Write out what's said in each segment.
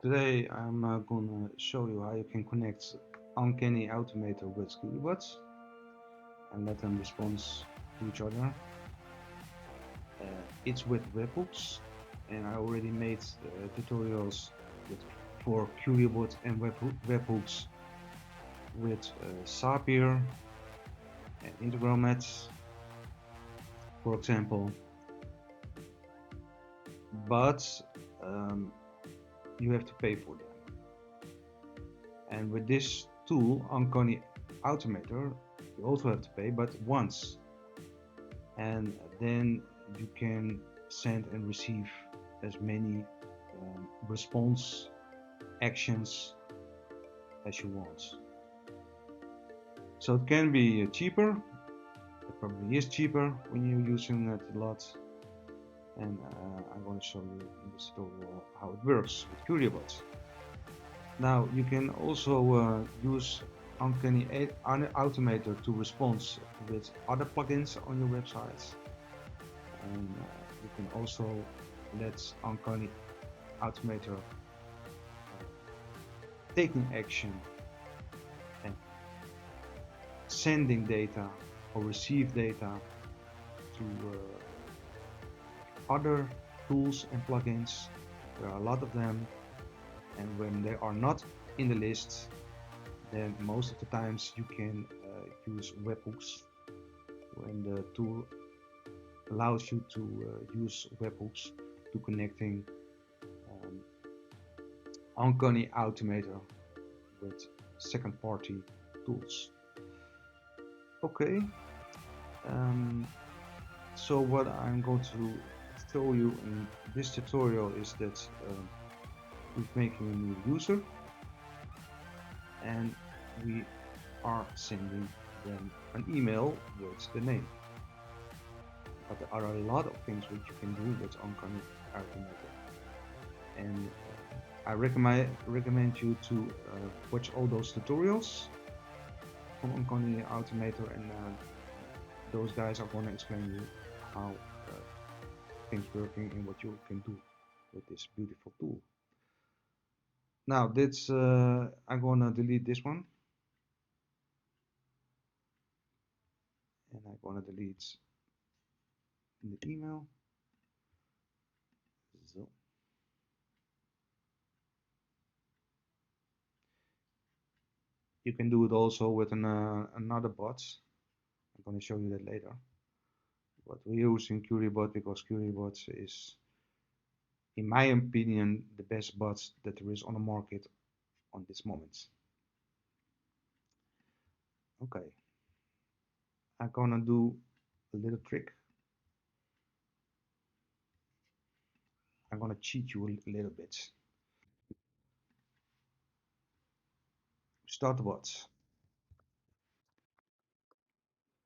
Today I'm gonna show you how you can connect Uncanny Automator with Quriobot and let them respond to each other. It's with webhooks, and I already made tutorials for Quriobot and webhooks with Zapier and Integromat, for example. But you have to pay for them. And with this tool, Uncanny Automator, you also have to pay, but once. And then you can send and receive as many response actions as you want. So it can be cheaper. It probably is cheaper when you're using it a lot. And I'm going to show you in this tutorial how it works with Quriobot. Now you can also use Uncanny Automator to respond with other plugins on your websites, and you can also let Uncanny Automator taking action and sending data or receive data to other tools and plugins. There are a lot of them. And when they are not in the list, then most of the times you can use webhooks when the tool allows you to use webhooks to connecting Uncanny Automator with second-party tools. Okay, so what I'm going to show you in this tutorial is that we're making a new user and we are sending them an email with the name. But there are a lot of things which you can do with Uncanny Automator, and I recommend you to watch all those tutorials from Uncanny Automator, and those guys are going to explain you how things working and what you can do with this beautiful tool. Now this I'm gonna delete this one, and I'm gonna delete the email. So you can do it also with another bot. I'm gonna show you that later. But we're using Quriobot because Quriobot is, in my opinion, the best bot that there is on the market on this moment. Okay, I'm gonna do a little trick. I'm gonna cheat you a little bit. Start the bot.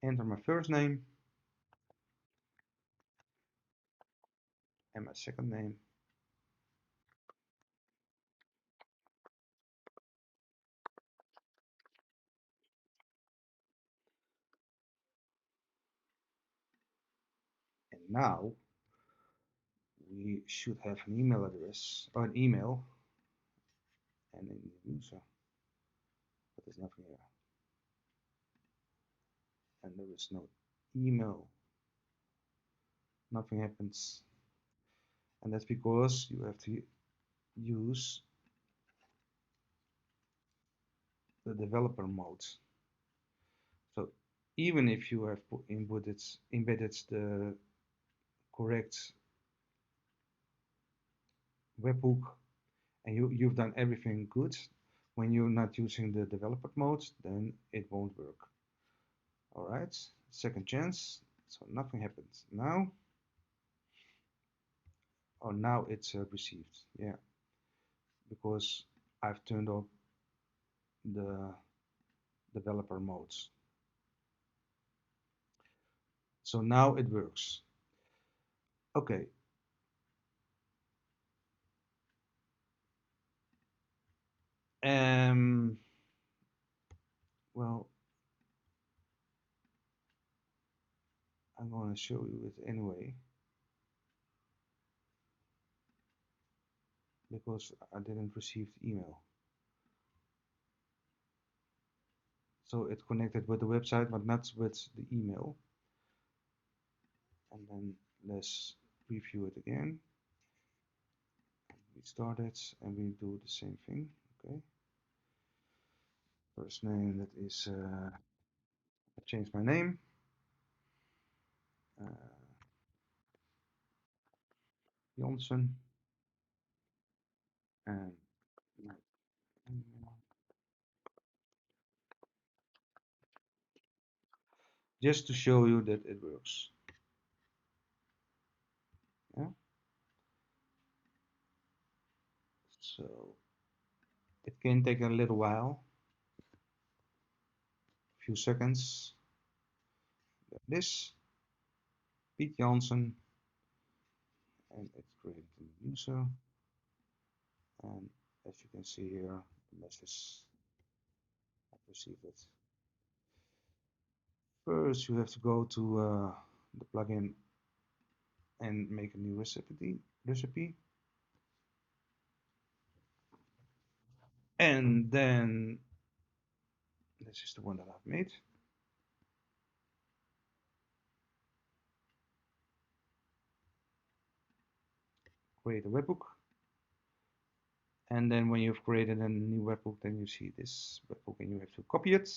Enter my first name and my second name. And now we should have an email address or an email and a user, but there's nothing here. And there is no email. Nothing happens. And that's because you have to use the developer mode. So even if you have embedded the correct webhook and you've done everything good, when you're not using the developer mode, then it won't work. All right, second chance. So nothing happens now. Oh, now it's received. Yeah, because I've turned off the developer modes. So now it works. Okay. Well, I'm going to show you it anyway. because I didn't receive the email. So it connected with the website, but not with the email. And then let's review it again. We start it and we do the same thing. Okay. First name, that is, I changed my name. Uh, Johnson. And just to show you that it works. Yeah. So it can take a little while, a few seconds. This Piet Janssen, and it's created a new user. And as you can see here, the message I've received it. First, you have to go to the plugin and make a new recipe. And then this is the one that I've made. Create a webhook. And then when you've created a new webhook, then you see this webhook and you have to copy it.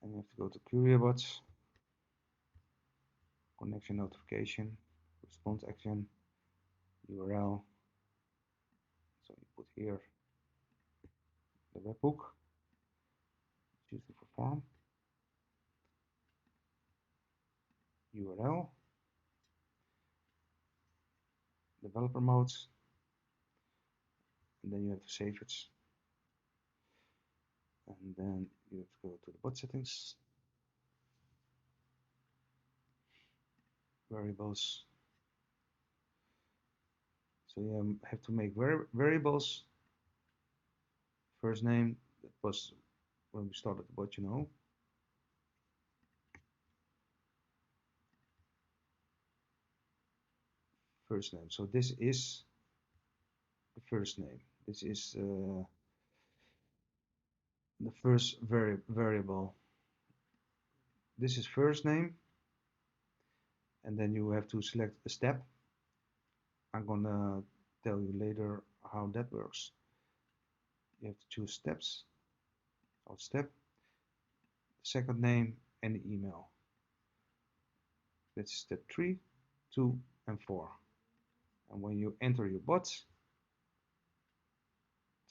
And you have to go to Quriobot, connection notification, response action, URL. So you put here the webhook, choose the form, URL, developer mode, and then you have to save it. And then you have to go to the bot settings, variables. So you have to make variables. First name, that was when we started the bot, you know. First name. So this is the first name. This is the first variable. This is first name, and then you have to select a step. I'm gonna tell you later how that works. You have to choose steps, or step, second name, and the email. That's step 3, 2, and 4. And when you enter your bot,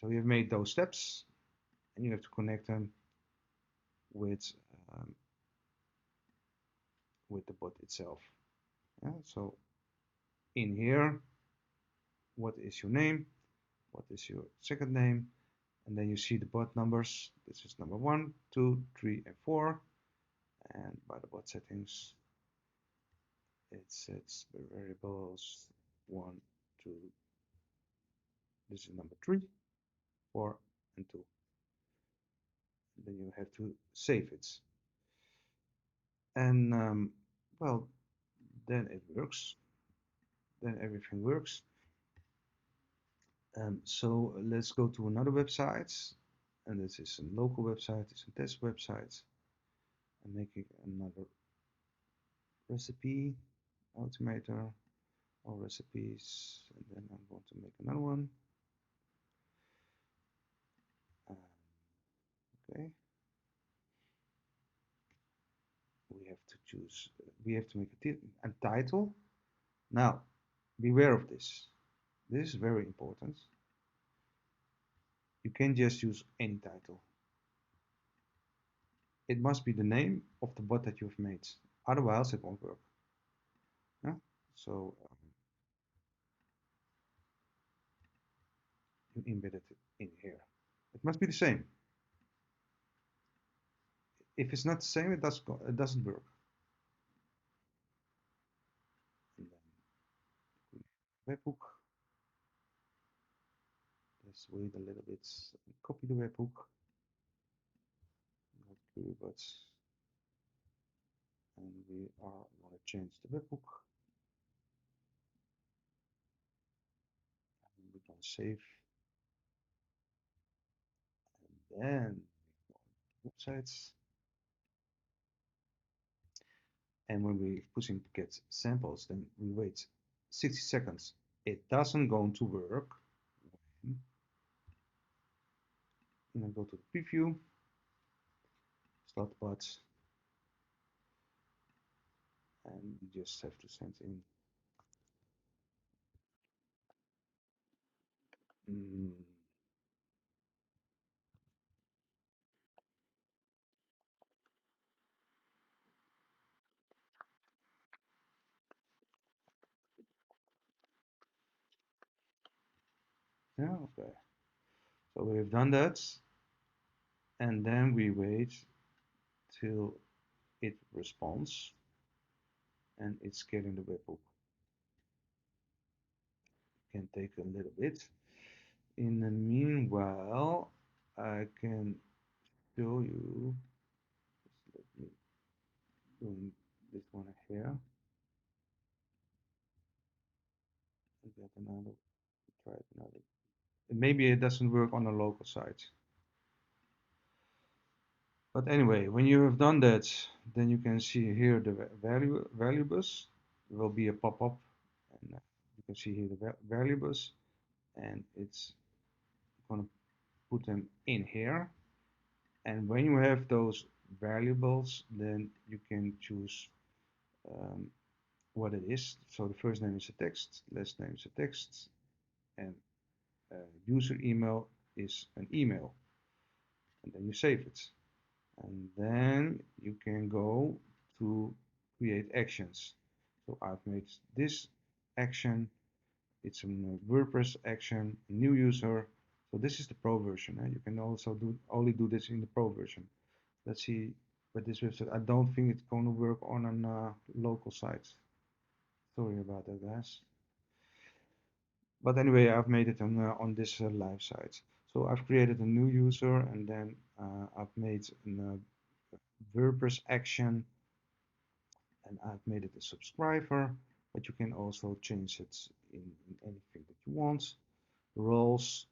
so you've made those steps, and you have to connect them with um, with the bot itself. Yeah, so in here, what is your name? What is your second name? And then you see the bot numbers. This is number 1, 2, 3, and 4. And by the bot settings, it sets the variables 1, 2. This is number 3, 4, and 2. And then you have to save it. And well, then it works. Then everything works. So let's go to another website, and this is a local website, it's a test website. I'm making another recipe, Automator, all recipes, and then I'm going to make another one. Okay. We have to choose, we have to make a title. Now, beware of this. This is very important. You can't just use any title. It must be the name of the bot that you've made. Otherwise, it won't work. Yeah? So you embed it in here. It must be the same. If it's not the same, it doesn't work. And then webhook. Let's wait a little bit. Copy the webhook. Not Quriobot. And we are going to change the webhook. And we save, and then websites. And when we pushing get samples, then we wait 60 seconds. It doesn't going to work. And I go to the preview, start bots, and you just have to send in. Mm, yeah, okay. So we've done that, and then we wait till it responds, and it's getting the webhook. Can take a little bit. In the meanwhile, I can show you. Let me doing this one here. Get another. Try it another. Maybe it doesn't work on a local site. But anyway, when you have done that, then you can see here the value bus. There will be a pop-up, and you can see here the value bus, and it's going to put them in here. And when you have those variables, then you can choose um, what it is. So the first name is a text, last name is a text, and user email is an email. And then you save it. And then you can go to create actions. So I've made this action. It's a WordPress action, new user. So this is the pro version. You can also only do this in the pro version. Let's see, but this website, I don't think it's going to work on a local site. Sorry about that, guys. But anyway, I've made it on this live site. So I've created a new user, and then I've made a WordPress action, and I've made it a subscriber, but you can also change it in anything that you want. Roles,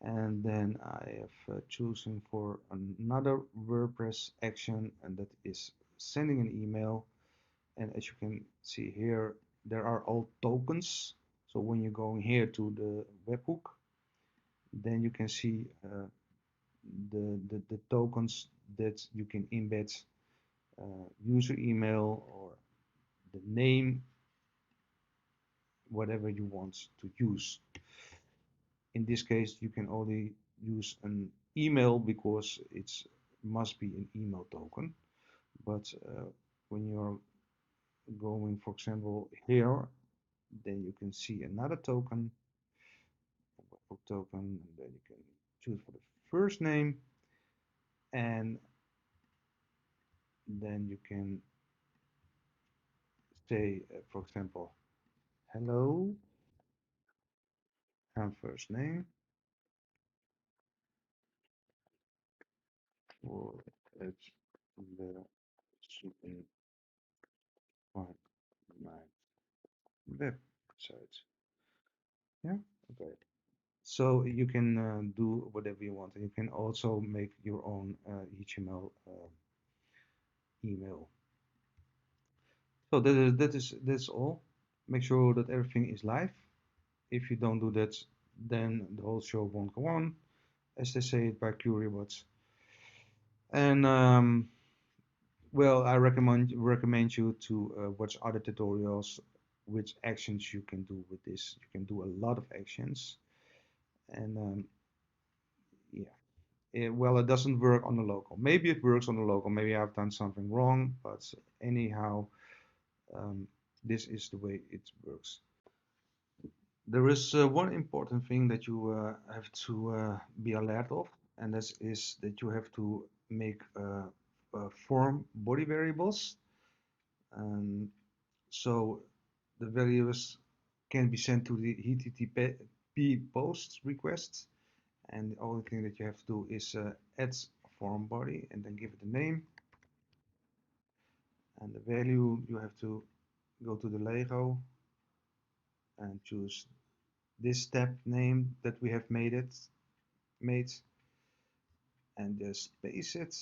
and then I have chosen for another WordPress action, and that is sending an email. And as you can see here, there are all tokens. So when you're going here to the webhook, then you can see the tokens that you can embed user email or the name, whatever you want to use. In this case, you can only use an email because it must be an email token. But when you're going, for example, here, then you can see another token, a webhook token, and then you can choose for the first name, and then you can say, for example, hello, and first name, or it's the super find my website. Yeah, okay. So you can do whatever you want. And you can also make your own HTML email. So that's all. Make sure that everything is live. If you don't do that, then the whole show won't go on, as they say it by Quriobot. And well, I recommend you to watch other tutorials, which actions you can do with this. You can do a lot of actions, and yeah. Well, it doesn't work on the local. Maybe it works on the local. Maybe I've done something wrong, but anyhow, this is the way it works. There is one important thing that you have to be alert of, and that is that you have to make form body variables. So the variables can be sent to the HTTP post request, and the only thing that you have to do is add form body and then give it a name, and the value you have to go to the Lego and choose this step name that we have made, and just paste it.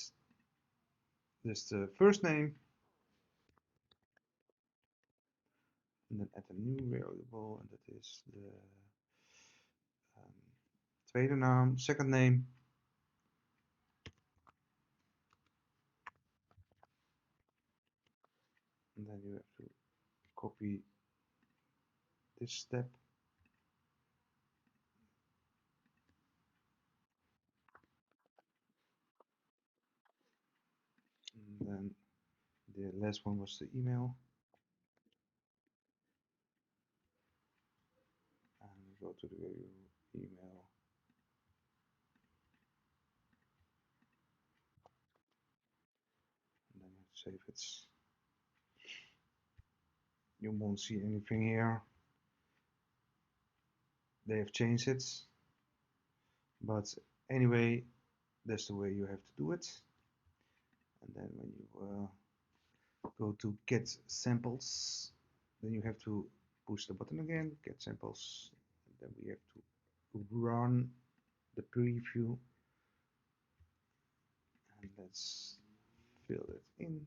Just the first name, and then add a new variable, and that is the tweede naam, second name, and then you have to copy this step, and then the last one was the email, and go to the email, and then you save it. You won't see anything here. They have changed it, but anyway, that's the way you have to do it. And then when you go to get samples, then you have to push the button again, get samples, and then we have to run the preview, and let's fill it in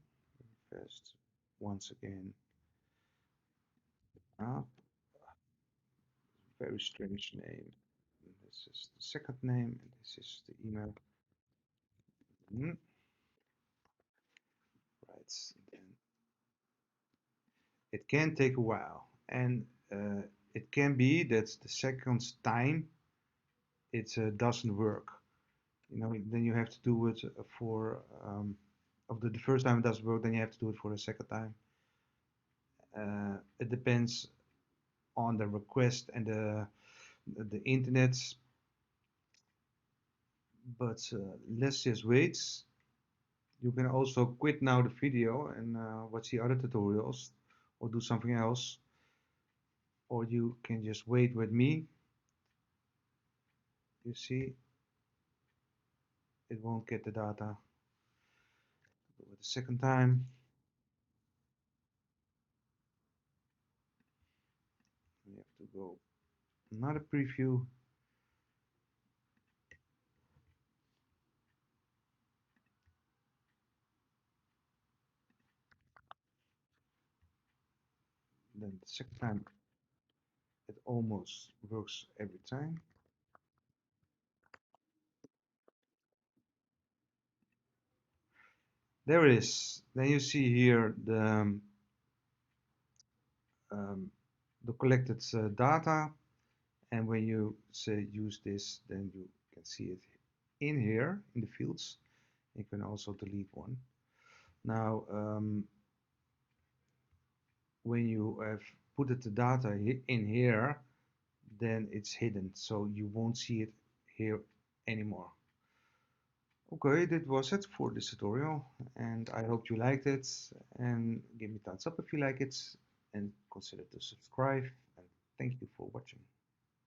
first once again. Ah, very strange name. And this is the second name, and this is the email. Right, and it can take a while, and it can be that the second time it doesn't work. You know, then you have to do it for of the first time it doesn't work, then you have to do it for the second time. It depends on the request and the internet, but let's just wait. You can also quit now the video and watch the other tutorials or do something else, or you can just wait with me. You see, it won't get the data. Do it the second time. We have to go another preview. Then the second time it almost works every time. There it is. Then you see here um, the collected data, and when you say use this, then you can see it in here in the fields. You can also delete one. Now, when you have put the data in here, then it's hidden, so you won't see it here anymore. Okay, that was it for this tutorial, and I hope you liked it, and give me thumbs up if you like it, and consider to subscribe, and thank you for watching.